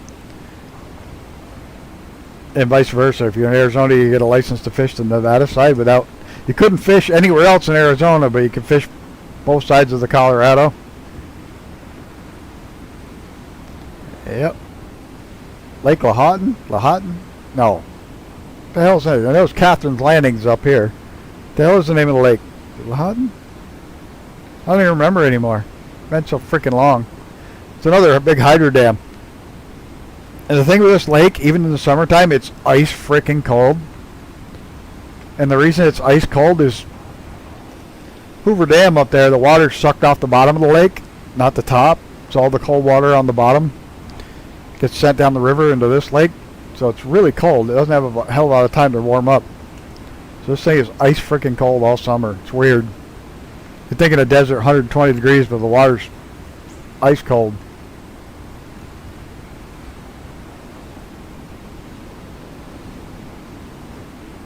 and vice versa. If you're in Arizona, you get a license to fish the Nevada side without. You couldn't fish anywhere else in Arizona, but you could fish both sides of the Colorado. Yep. Lake Lahontan? Lahontan? No. What the hell's that? I know it's Catherine's Landing's up here. What the hell is the name of the lake? Lahontan? I don't even remember anymore. It's been so freaking long. It's another big hydro dam. And the thing with this lake, even in the summertime, it's ice freaking cold. And the reason it's ice cold is Hoover Dam up there, the water's sucked off the bottom of the lake, not the top. It's all the cold water on the bottom. Gets sent down the river into this lake. So it's really cold. It doesn't have a hell of a lot of time to warm up. So this thing is ice freaking cold all summer. It's weird. You'd think in a desert 120 degrees, but the water's ice cold.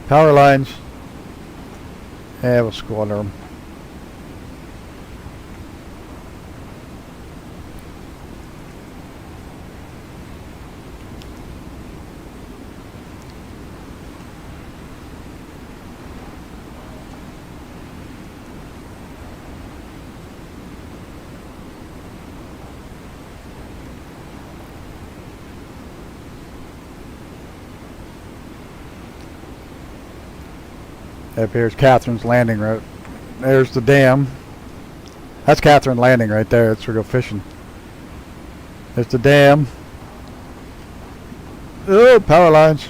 Power lines. Yeah, we'll go under them. Up here's Catherine's Landing right. There's the dam. That's Catherine Landing right there. That's where we go fishing. There's the dam. Oh, power lines.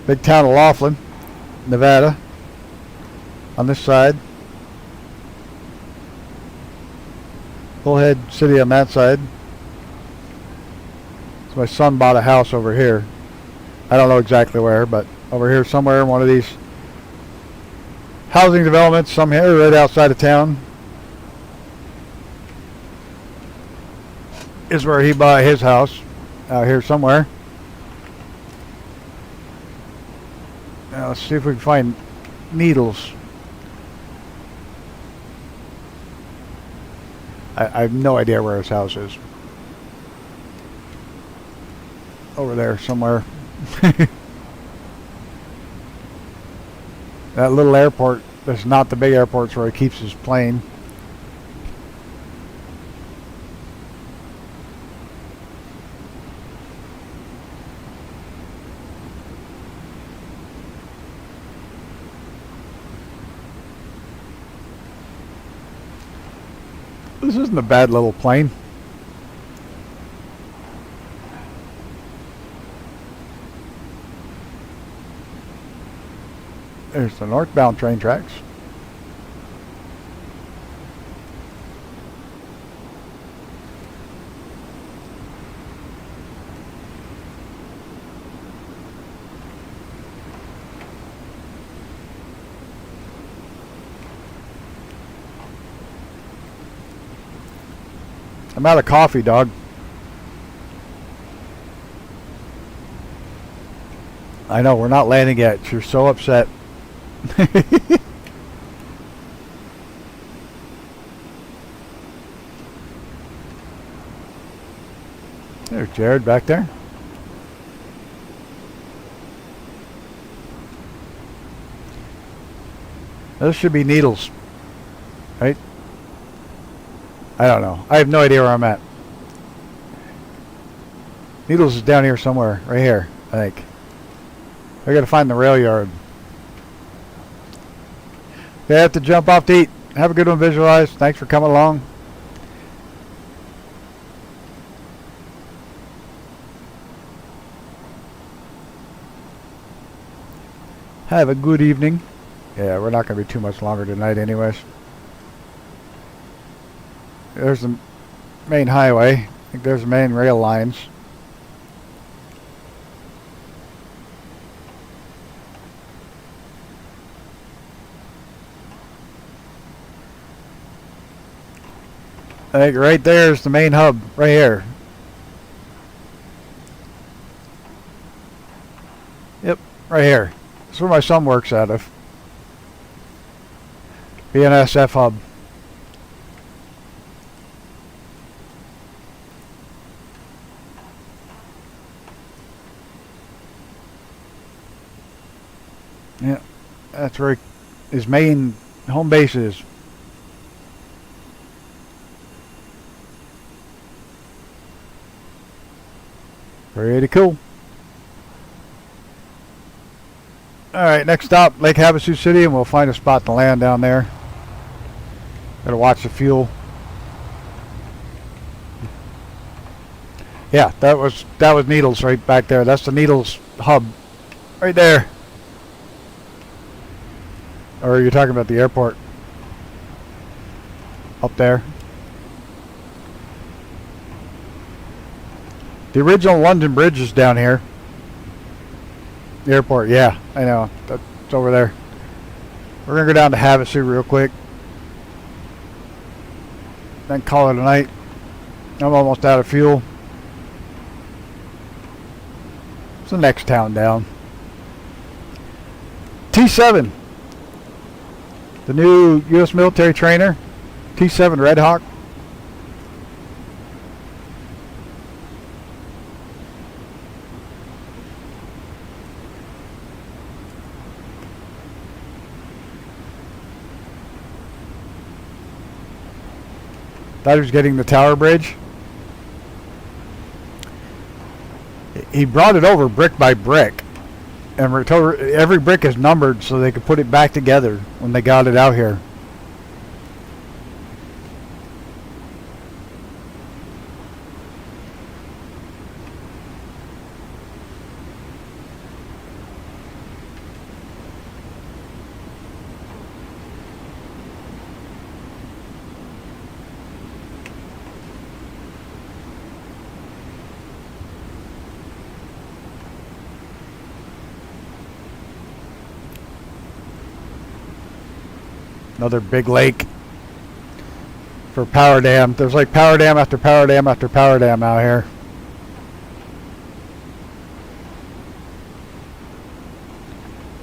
Big town of Laughlin, Nevada. On this side. Bullhead City on that side. So my son bought a house over here. I don't know exactly where, but over here somewhere in one of these housing developments, some here right outside of town, is where he bought his house, out here somewhere. Now let's see if we can find needles. I have no idea where his house is. Over there somewhere. That little airport, that's not the big airport's where he keeps his plane. This isn't a bad little plane. There's the northbound train tracks. I'm out of coffee, dog. I know, we're not landing yet. You're so upset. There's Jared back there. Those should be Needles, right? I don't know. I have no idea where I'm at. Needles is down here somewhere, right here, I think. I gotta find the rail yard. Okay, I have to jump off to eat. Have a good one, Visualize. Thanks for coming along. Have a good evening. Yeah, we're not going to be too much longer tonight anyways. There's the main highway. I think there's the main rail lines. I think right there's the main hub, right here. Yep, right here. That's where my son works out of. BNSF hub. Yeah, that's where his main home base is. Pretty cool. Alright, next stop, Lake Havasu City, and we'll find a spot to land down there. Gotta watch the fuel. Yeah, that was Needles right back there. That's the Needles hub. Right there. Or are you talking about the airport? Up there. The original London Bridge is down here. The airport, yeah, I know. That's over there. We're going to go down to Havasu real quick. Then call it a night. I'm almost out of fuel. It's the next town down. T7. The new U.S. military trainer. T7 Red Hawk. Thought he was getting the tower bridge. He brought it over brick by brick. And every brick is numbered so they could put it back together when they got it out here. Another big lake for power dam. There's like power dam after power dam after power dam out here.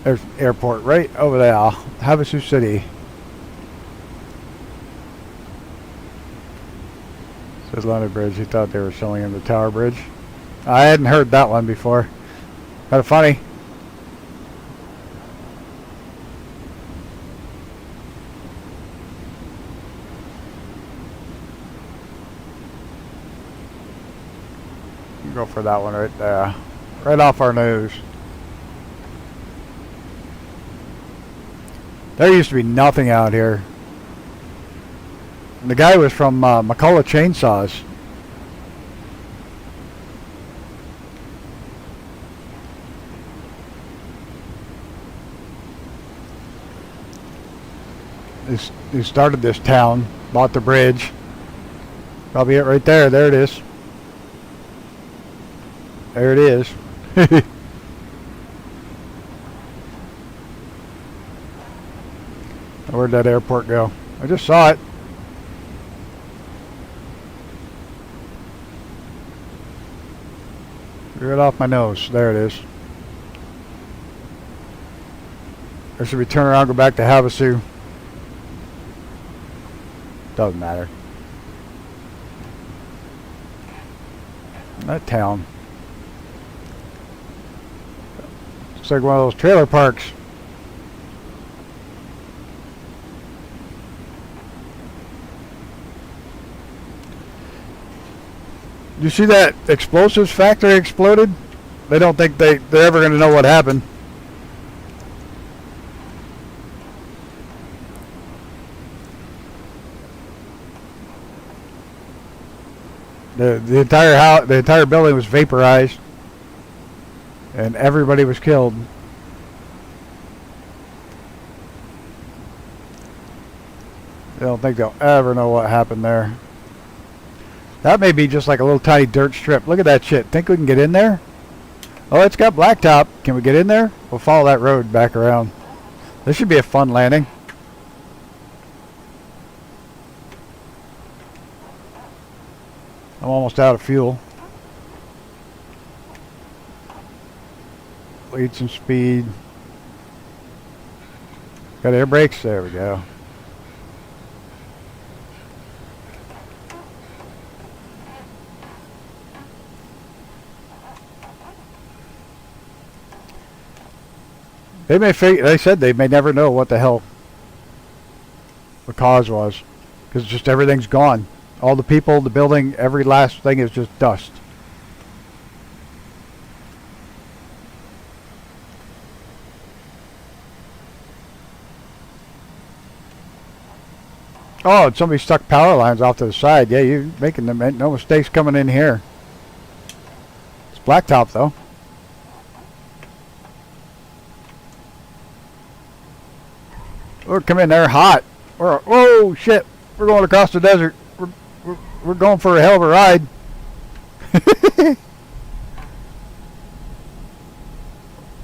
There's airport right over there. Havasu City. Says London Bridge. He thought they were showing him the tower bridge. I hadn't heard that one before. Kind of funny. Go for that one right there. Right off our nose. There used to be nothing out here. The guy was from McCullough Chainsaws. He started this town, bought the bridge. Probably it right there. There it is. There it is. Where'd that airport go? I just saw it. Right off my nose. There it is. Or should we turn around and go back to Havasu? Doesn't matter. That town. Looks like one of those trailer parks. You see that explosives factory exploded? They don't think they're ever going to know what happened. The entire building was vaporized, and everybody was killed. They don't think they'll ever know what happened there. That may be just like a little tiny dirt strip. Look at that shit. Think we can get in there? Oh, it's got blacktop. Can we get in there? We'll follow that road back around. This should be a fun landing. I'm almost out of fuel. Lead some speed. Got air brakes? There we go. They said they may never know what the hell the cause was, because just everything's gone. All the people, the building, every last thing is just dust. Oh, and somebody stuck power lines off to the side. Yeah, you're making them. No mistakes coming in here. It's blacktop though. We're coming in there hot. Whoa, shit. We're going across the desert. We're going for a hell of a ride.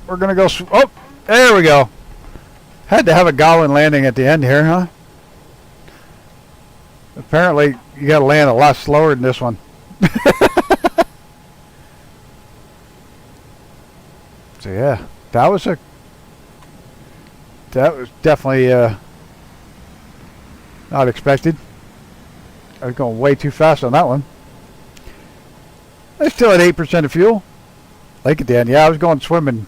We're going to go... Oh, there we go. Had to have a Godwin landing at the end here, huh? Apparently, you got to land a lot slower than this one. So, yeah. That was definitely not expected. I was going way too fast on that one. I still had 8% of fuel. Lake at the end. Yeah, I was going swimming.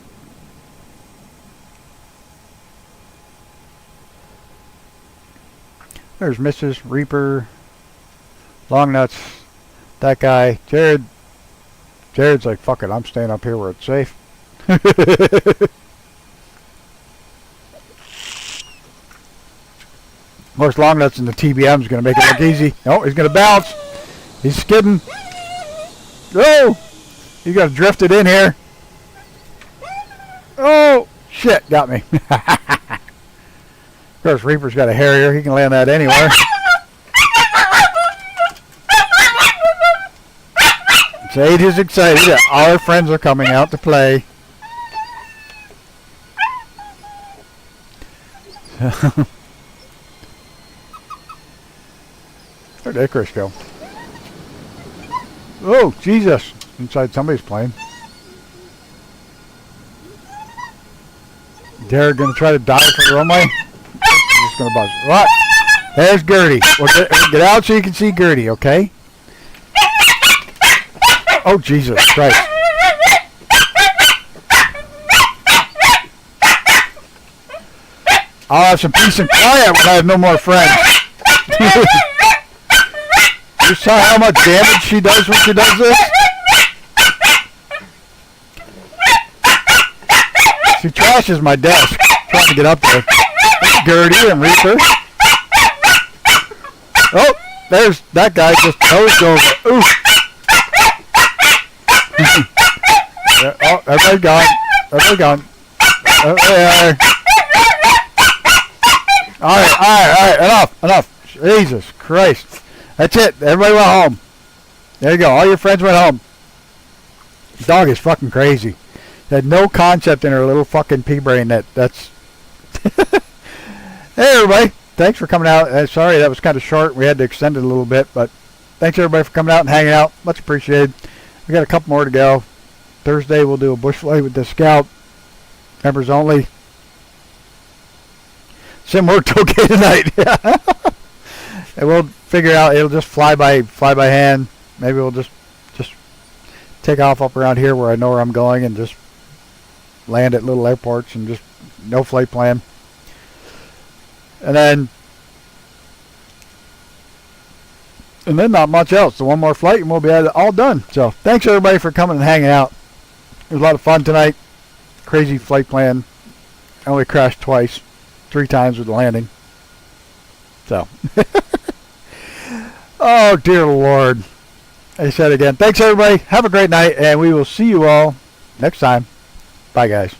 There's Mrs. Reaper, Long Nuts, that guy, Jared. Jared's like, fuck it, I'm staying up here where it's safe. Of course, Long Nuts in the TBM is going to make it look easy. Oh, he's going to bounce. He's skidding. Oh, he got drifted in here. Oh, shit, got me. Of course, Reaper's got a Harrier. He can land that anywhere. Sage is excited that our friends are coming out to play. Where'd Icarus go? Oh, Jesus. Inside somebody's plane. They're going to try to dive for the runway. I'm just going to buzz. What? There's Gertie. Well, get out so you can see Gertie, okay? Oh, Jesus Christ. I'll have some peace and quiet when I have no more friends. You saw how much damage she does when she does this? She trashes my desk trying to get up there. There's Gertie and Reaper. Oh, there's that guy just nosed over. Oof. Yeah, oh, everybody gone. Everybody gone. Oh, there. All right. Enough. Jesus Christ. That's it. Everybody went home. There you go. All your friends went home. The dog is fucking crazy. Had no concept in her little fucking pea brain that's... Hey, everybody. Thanks for coming out. Sorry that was kind of short. We had to extend it a little bit, but thanks, everybody, for coming out and hanging out. Much appreciated. We got a couple more to go. Thursday, we'll do a bush flight with the Scout. Members only. Sim worked okay tonight. And we'll figure out. It'll just fly by hand. Maybe we'll just take off up around here where I know where I'm going and just land at little airports and just no flight plan. And then not much else. So one more flight and we'll be all done. So thanks, everybody, for coming and hanging out. It was a lot of fun tonight. Crazy flight plan. I only crashed twice. 3 times with the landing. So. Oh, dear Lord. I said again. Thanks, everybody. Have a great night, and we will see you all next time. Bye, guys.